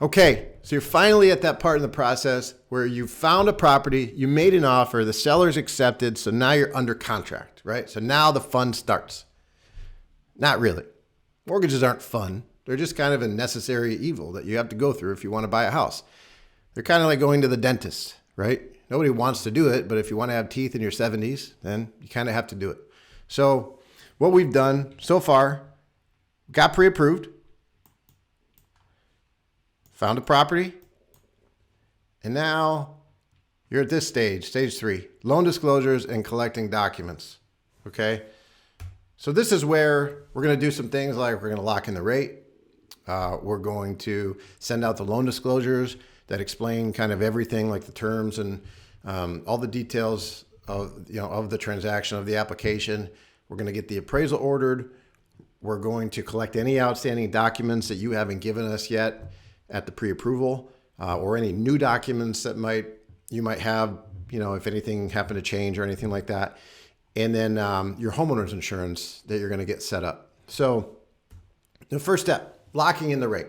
Okay, so you're finally at that part in the process where you found a property, you made an offer, the seller's accepted, so now you're under contract, right? So now the fun starts. Not really. Mortgages aren't fun. They're just kind of a necessary evil that you have to go through if you want to buy a house. They're kind of like going to the dentist, right? Nobody wants to do it, but if you want to have teeth in your 70s, then you kind of have to do it. So what we've done so far, got pre-approved, found a property, and now you're at this stage, stage 3, loan disclosures and collecting documents, okay? So this is where we're going to do some things like we're going to lock in the rate. We're going to send out the loan disclosures that explain kind of everything like the terms and all the details of, of the transaction, of the application. We're going to get the appraisal ordered. We're going to collect any outstanding documents that you haven't given us yet at the pre-approval, or any new documents that you might have, if anything happened to change or anything like that. And then your homeowner's insurance that you're going to get set up. So the first step, locking in the rate.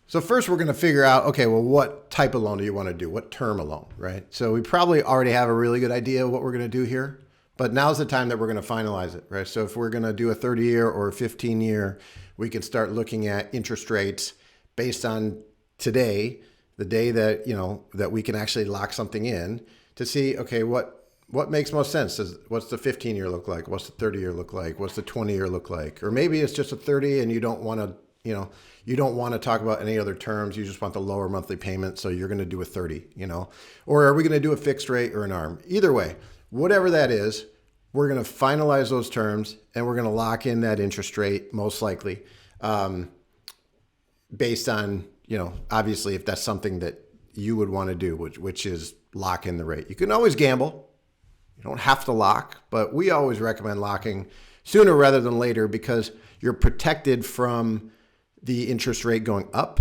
So first we're going to figure out, okay, well, what type of loan do you want to do? What term of loan, right? So we probably already have a really good idea of what we're going to do here, but now's the time that we're going to finalize it, right? So if we're going to do a 30-year or a 15-year, we can start looking at interest rates based on today, the day that, that we can actually lock something in to see, okay, what makes most sense? What's the 15-year look like? What's the 30-year look like? What's the 20-year look like? Or maybe it's just a 30 and you don't want to, you don't want to talk about any other terms. You just want the lower monthly payment. So you're going to do a 30, or are we going to do a fixed rate or an ARM? Either way, whatever that is, we're going to finalize those terms and we're going to lock in that interest rate most likely. Based on, obviously if that's something that you would want to do, which is lock in the rate. You can always gamble. You don't have to lock, but we always recommend locking sooner rather than later because you're protected from the interest rate going up.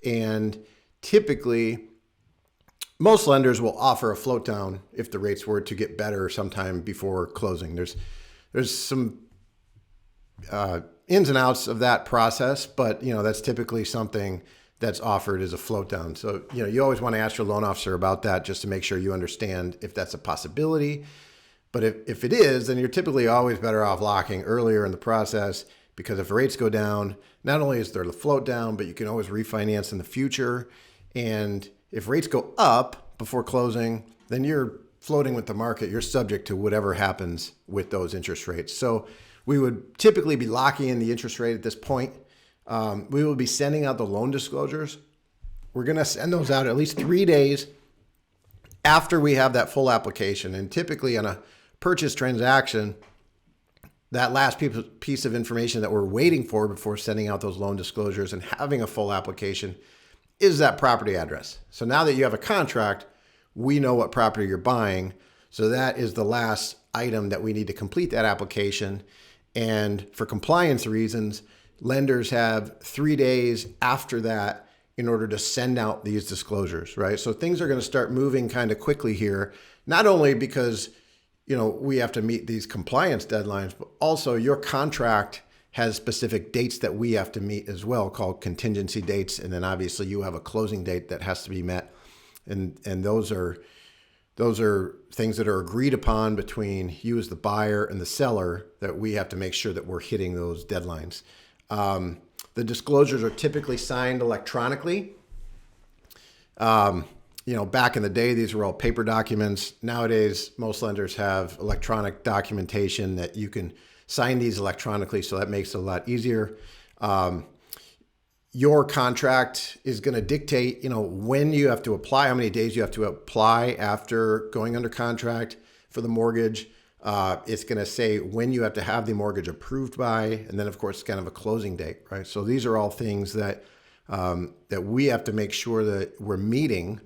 And typically most lenders will offer a float down if the rates were to get better sometime before closing. There's some ins and outs of that process, but that's typically something that's offered as a float down. So, you always want to ask your loan officer about that just to make sure you understand if that's a possibility. But if it is, then you're typically always better off locking earlier in the process because if rates go down, not only is there the float down, but you can always refinance in the future. And if rates go up before closing, then you're floating with the market. You're subject to whatever happens with those interest rates. So we would typically be locking in the interest rate at this point. We will be sending out the loan disclosures. We're going to send those out at least 3 days after we have that full application. And typically on a purchase transaction, that last piece of information that we're waiting for before sending out those loan disclosures and having a full application is that property address. So now that you have a contract, we know what property you're buying. So that is the last item that we need to complete that application. And for compliance reasons, lenders have 3 days after that in order to send out these disclosures, right? So things are going to start moving kind of quickly here, not only because, we have to meet these compliance deadlines, but also your contract has specific dates that we have to meet as well, called contingency dates. And then obviously you have a closing date that has to be met. And those are things that are agreed upon between you as the buyer and the seller that we have to make sure that we're hitting those deadlines. The disclosures are typically signed electronically. Back in the day, these were all paper documents. Nowadays, most lenders have electronic documentation that you can sign these electronically, so that makes it a lot easier. Your contract is going to dictate, when you have to apply, how many days you have to apply after going under contract for the mortgage. It's going to say when you have to have the mortgage approved by, and then of course, kind of a closing date, right? So these are all things that we have to make sure that we're meeting,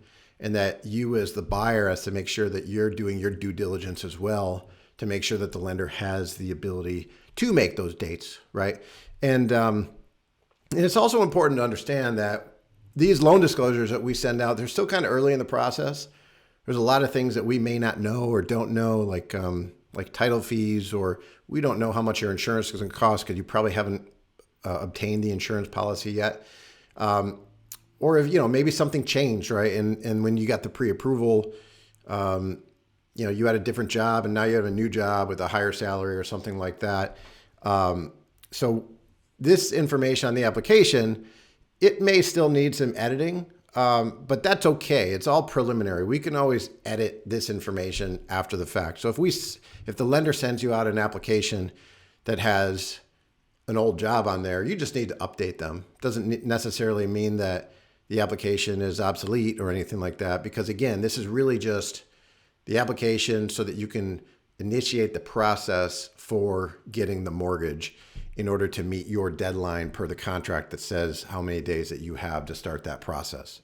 and that you as the buyer has to make sure that you're doing your due diligence as well to make sure that the lender has the ability to make those dates, right? And it's also important to understand that these loan disclosures that we send out, they're still kind of early in the process. There's a lot of things that we may not know or don't know, like title fees, or we don't know how much your insurance is going to cost because you probably haven't obtained the insurance policy yet. or if, maybe something changed, right? And when you got the pre-approval, you had a different job and now you have a new job with a higher salary or something like that. So this information on the application, it may still need some editing, but that's okay. It's all preliminary. We can always edit this information after the fact. So if the lender sends you out an application that has an old job on there, you just need to update them. Doesn't necessarily mean that the application is obsolete or anything like that, because again, this is really just the application so that you can initiate the process for getting the mortgage in order to meet your deadline per the contract that says how many days that you have to start that process.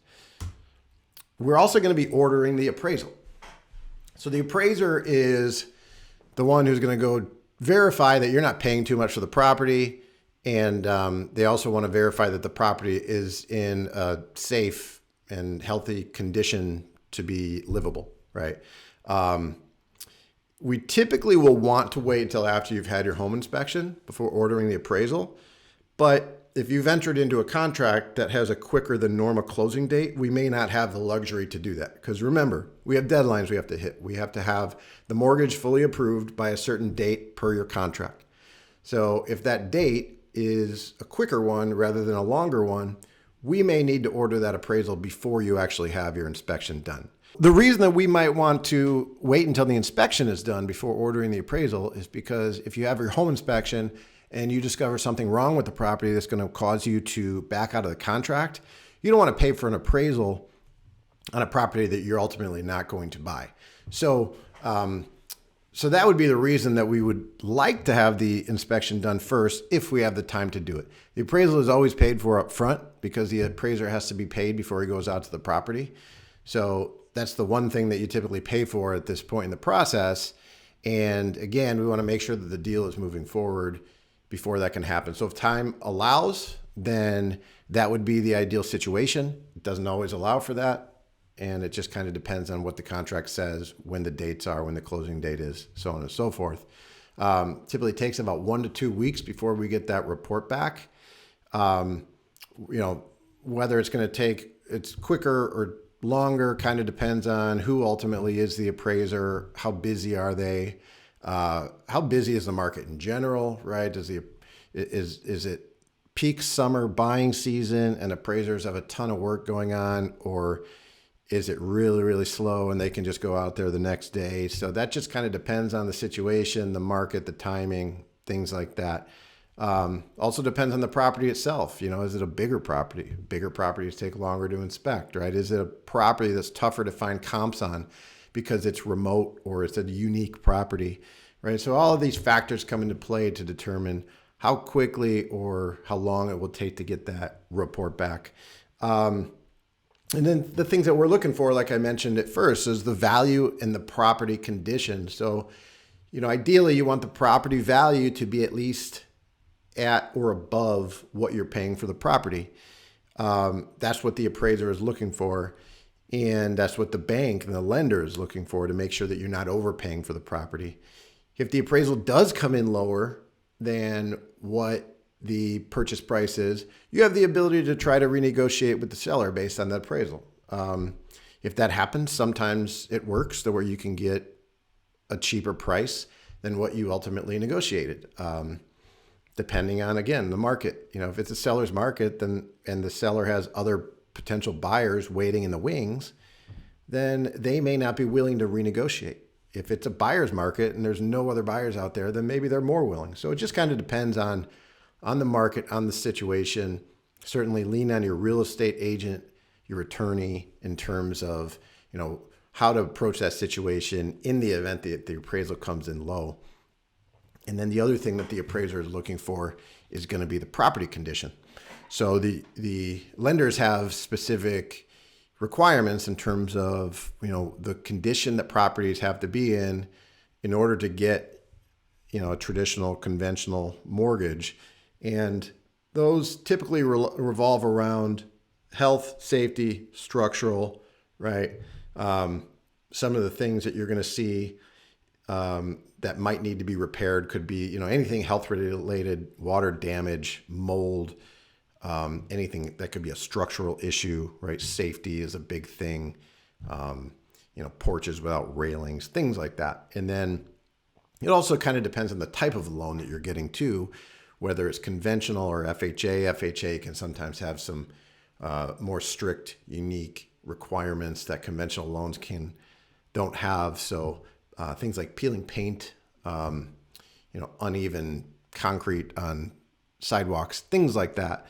We're also going to be ordering the appraisal. So the appraiser is the one who's going to go verify that you're not paying too much for the property. And they also want to verify that the property is in a safe and healthy condition to be livable, right? We typically will want to wait until after you've had your home inspection before ordering the appraisal. But if you've entered into a contract that has a quicker than normal closing date, we may not have the luxury to do that. Because remember, we have deadlines we have to hit. We have to have the mortgage fully approved by a certain date per your contract. So if that date is a quicker one rather than a longer one, we may need to order that appraisal before you actually have your inspection done. The reason that we might want to wait until the inspection is done before ordering the appraisal is because if you have your home inspection and you discover something wrong with the property that's going to cause you to back out of the contract, you don't want to pay for an appraisal on a property that you're ultimately not going to buy. So that would be the reason that we would like to have the inspection done first if we have the time to do it. The appraisal is always paid for up front because the appraiser has to be paid before he goes out to the property. So that's the one thing that you typically pay for at this point in the process. And again, we want to make sure that the deal is moving forward before that can happen. So if time allows, then that would be the ideal situation. It doesn't always allow for that. And it just kind of depends on what the contract says, when the dates are, when the closing date is, so on and so forth. Typically takes about 1 to 2 weeks before we get that report back. Whether it's going to take, it's quicker or longer kind of depends on who ultimately is the appraiser, how busy are they, how busy is the market in general, right? Is it peak summer buying season and appraisers have a ton of work going on, or is it really, really slow and they can just go out there the next day? So that just kind of depends on the situation, the market, the timing, things like that. Also depends on the property itself. Is it a bigger property? Bigger properties take longer to inspect, right? Is it a property that's tougher to find comps on because it's remote or it's a unique property, right? So all of these factors come into play to determine how quickly or how long it will take to get that report back. And then the things that we're looking for, like I mentioned at first, is the value and the property condition. So, ideally you want the property value to be at least at or above what you're paying for the property. That's what the appraiser is looking for. And that's what the bank and the lender is looking for to make sure that you're not overpaying for the property. If the appraisal does come in lower than what the purchase price is, you have the ability to try to renegotiate with the seller based on that appraisal. If that happens, sometimes it works to where you can get a cheaper price than what you ultimately negotiated. Depending on, again, the market. If it's a seller's market, then and the seller has other potential buyers waiting in the wings, then they may not be willing to renegotiate. If it's a buyer's market and there's no other buyers out there, then maybe they're more willing. So it just kind of depends on the market, on the situation. Certainly lean on your real estate agent, your attorney in terms of, how to approach that situation in the event that the appraisal comes in low. And then the other thing that the appraiser is looking for is going to be the property condition. So the lenders have specific requirements in terms of, the condition that properties have to be in order to get, a traditional conventional mortgage. And those typically revolve around health, safety, structural, right? Some of the things that you're going to see that might need to be repaired could be, anything health related, water damage, mold, anything that could be a structural issue, right? Safety is a big thing. Porches without railings, things like that. And then it also kind of depends on the type of loan that you're getting too, whether it's conventional or FHA. FHA can sometimes have some more strict, unique requirements that conventional loans don't have. So things like peeling paint, uneven concrete on sidewalks, things like that.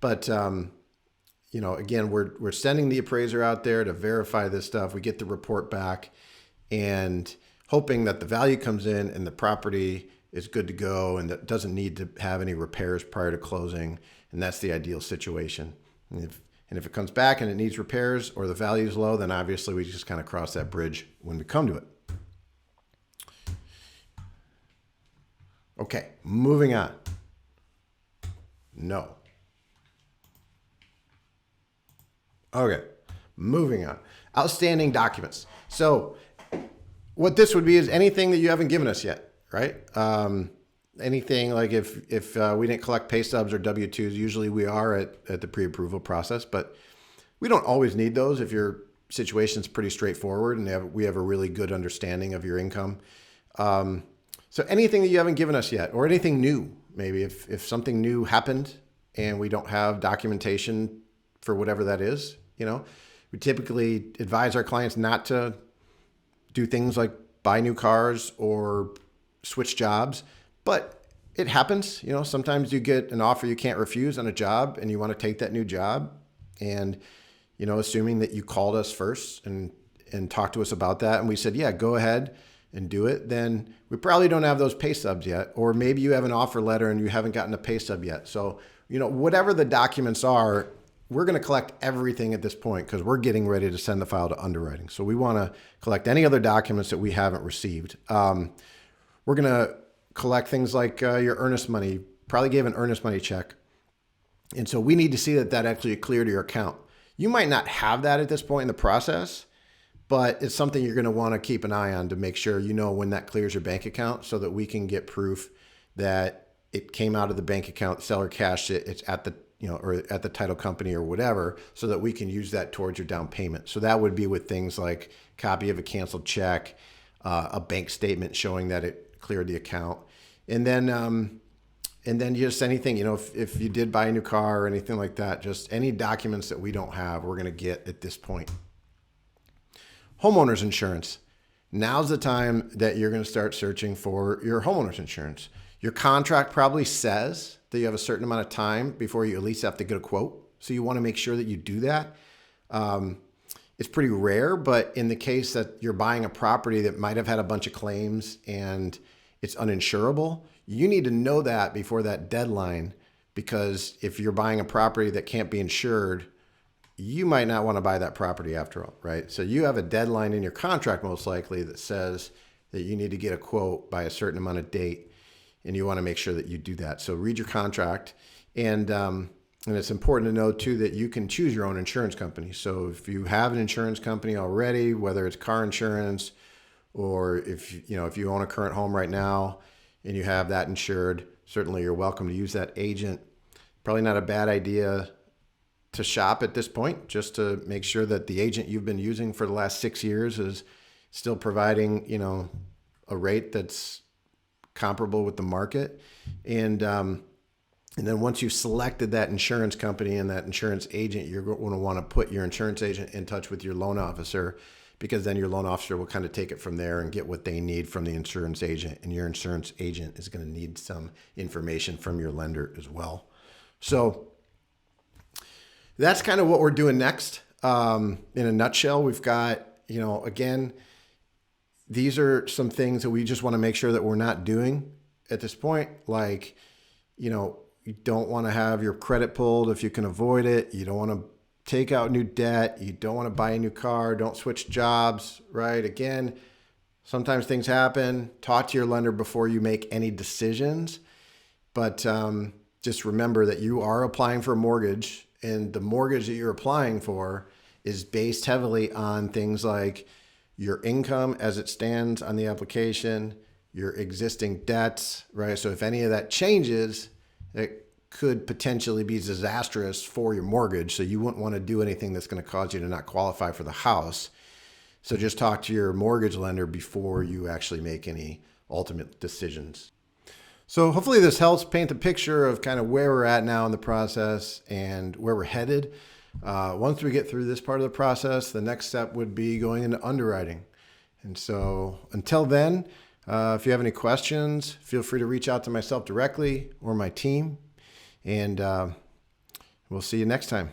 But again, we're sending the appraiser out there to verify this stuff. We get the report back and hoping that the value comes in and the property is good to go and that doesn't need to have any repairs prior to closing. And that's the ideal situation. And if it comes back and it needs repairs or the value is low, then obviously we just kind of cross that bridge when we come to it. Okay, moving on. No. Okay, moving on. Outstanding documents. So what this would be is anything that you haven't given us yet, right? Anything like if we didn't collect pay stubs or W-2s, usually we are at the pre-approval process, but we don't always need those if your situation's pretty straightforward and we have a really good understanding of your income. So anything that you haven't given us yet or anything new, maybe if something new happened and we don't have documentation for whatever that is, we typically advise our clients not to do things like buy new cars or switch jobs, but it happens. Sometimes you get an offer you can't refuse on a job and you want to take that new job. And, assuming that you called us first and talked to us about that. And we said, yeah, go ahead and do it. Then we probably don't have those pay stubs yet. Or maybe you have an offer letter and you haven't gotten a pay stub yet. So, whatever the documents are, we're going to collect everything at this point because we're getting ready to send the file to underwriting. So we want to collect any other documents that we haven't received. We're going to collect things like your earnest money, probably gave an earnest money check. And so we need to see that actually cleared your account. You might not have that at this point in the process, but it's something you're going to want to keep an eye on to make sure when that clears your bank account so that we can get proof that it came out of the bank account, seller cashed it, it's at the or at the title company or whatever, so that we can use that towards your down payment. So that would be with things like copy of a canceled check, a bank statement showing that it cleared the account. And then just anything, if you did buy a new car or anything like that, just any documents that we don't have, we're going to get at this point. Homeowners insurance. Now's the time that you're going to start searching for your homeowners insurance. Your contract probably says that you have a certain amount of time before you at least have to get a quote. So you want to make sure that you do that. It's pretty rare, but in the case that you're buying a property that might have had a bunch of claims and it's uninsurable, you need to know that before that deadline, because if you're buying a property that can't be insured, you might not want to buy that property after all, right? So you have a deadline in your contract most likely that says that you need to get a quote by a certain amount of date. And you want to make sure that you do that. So read your contract. And it's important to know too that you can choose your own insurance company. So if you have an insurance company already, whether it's car insurance or if you own a current home right now and you have that insured, certainly you're welcome to use that agent. Probably not a bad idea to shop at this point, just to make sure that the agent you've been using for the last 6 years is still providing, a rate that's comparable with the market. And then once you've selected that insurance company and that insurance agent, you're going to want to put your insurance agent in touch with your loan officer, because then your loan officer will kind of take it from there and get what they need from the insurance agent. And your insurance agent is going to need some information from your lender as well. So that's kind of what we're doing next. In a nutshell, we've got, again, these are some things that we just want to make sure that we're not doing at this point. Like, you don't want to have your credit pulled if you can avoid it. You don't want to take out new debt. You don't want to buy a new car. Don't switch jobs, right? Again, sometimes things happen. Talk to your lender before you make any decisions. But just remember that you are applying for a mortgage, and the mortgage that you're applying for is based heavily on things like your income as it stands on the application, your existing debts, right? So if any of that changes, it could potentially be disastrous for your mortgage. So you wouldn't want to do anything that's going to cause you to not qualify for the house. So just talk to your mortgage lender before you actually make any ultimate decisions. So hopefully this helps paint the picture of kind of where we're at now in the process and where we're headed. Once we get through this part of the process, the next step would be going into underwriting. And so until then, if you have any questions, feel free to reach out to myself directly or my team. And we'll see you next time.